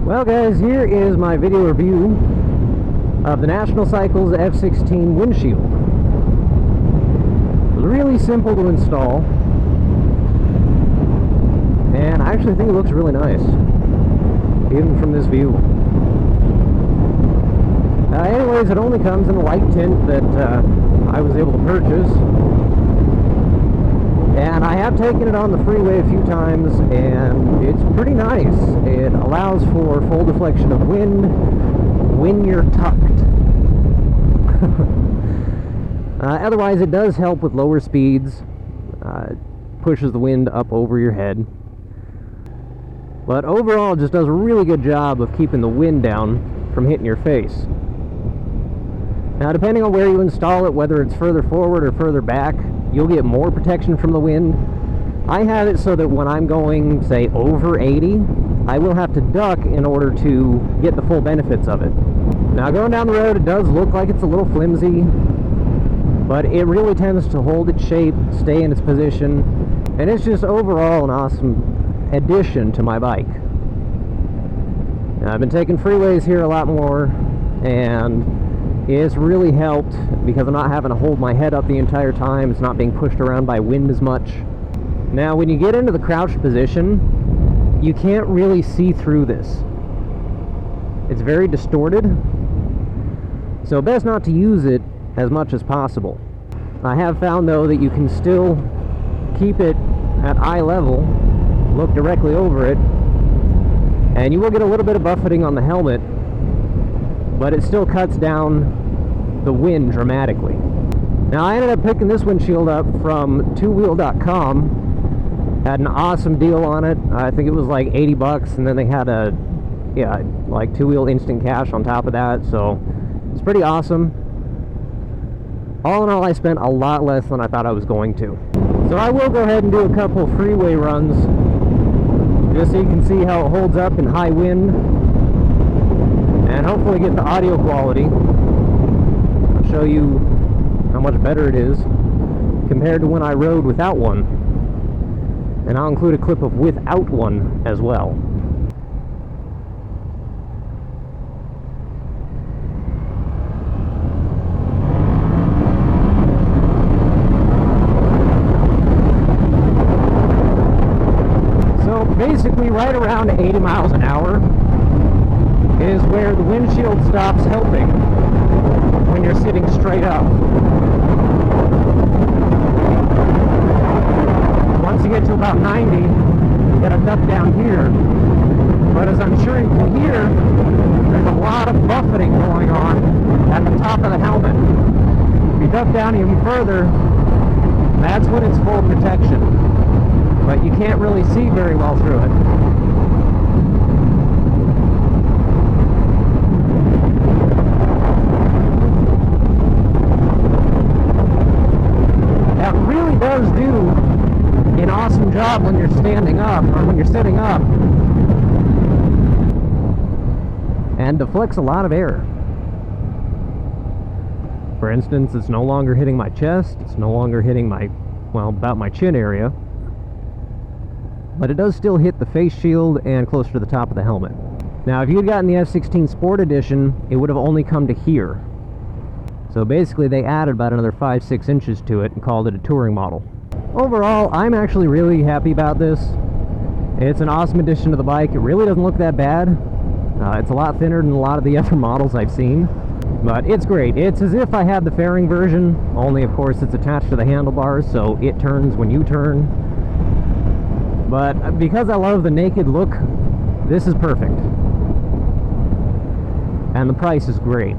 Well guys, here is my video review of the National Cycles F-16 windshield. It was really simple to install, and I actually think it looks really nice, even from this view. Anyways, it only comes in a light tint that I was able to purchase. And I have taken it on the freeway a few times, and it's pretty nice. It allows for full deflection of wind when you're tucked. Otherwise, it does help with lower speeds. Pushes the wind up over your head. But overall, it just does a really good job of keeping the wind down from hitting your face. Now, depending on where you install it, whether it's further forward or further back, you'll get more protection from the wind. I have it so that when I'm going, say, over 80, I will have to duck in order to get the full benefits of it. Now, going down the road, it does look like it's a little flimsy, but it really tends to hold its shape, stay in its position, and it's just overall an awesome addition to my bike. Now, I've been taking freeways here a lot more, and it's really helped because I'm not having to hold my head up the entire time. It's not being pushed around by wind as much. Now, when you get into the crouched position, you can't really see through this. It's very distorted, so best not to use it as much as possible. I have found, though, that you can still keep it at eye level, look directly over it, and you will get a little bit of buffeting on the helmet, but it still cuts down the wind dramatically. Now, I ended up picking this windshield up from twowheel.com. Had an awesome deal on it. I think it was like 80 bucks, and then they had a, like two-wheel instant cash on top of that, so it's pretty awesome. All in all, I spent a lot less than I thought I was going to. So I will go ahead and do a couple freeway runs, just so you can see how it holds up in high wind, and hopefully get the audio quality. I'll show you how much better it is compared to when I rode without one. And I'll include a clip of without one as well. So basically right around 80 miles an hour is where the windshield stops helping when you're sitting straight up. Once you get to about 90, you gotta duck down here. But as I'm sure you can hear, there's a lot of buffeting going on at the top of the helmet. If you duck down even further, that's when it's full protection. But you can't really see very well through it. That really does do an awesome job when you're standing up, or when you're sitting up, and deflects a lot of air. For instance, it's no longer hitting my chest, it's no longer hitting my, well, about my chin area, but it does still hit the face shield and closer to the top of the helmet. Now, if you had gotten the F-16 Sport Edition, it would have only come to here. So basically they added about another 5-6 inches to it and called it a touring model. Overall, I'm actually really happy about this. It's an awesome addition to the bike. It really doesn't look that bad. It's a lot thinner than a lot of the other models I've seen, but it's great. It's as if I had the fairing version, only of course it's attached to the handlebars, so it turns when you turn. But because I love the naked look, this is perfect. And the price is great.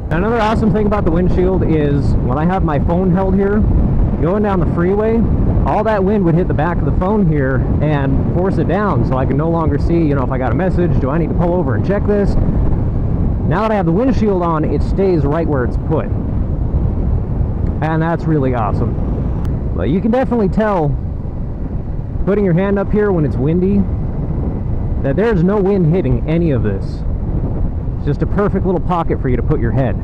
Another awesome thing about the windshield is when I have my phone held here, going down the freeway, all that wind would hit the back of the phone here and force it down, so I can no longer see, if I got a message, do I need to pull over and check this? Now that I have the windshield on, it stays right where it's put. And that's really awesome. But you can definitely tell putting your hand up here when it's windy, that there's no wind hitting any of this. It's just a perfect little pocket for you to put your head.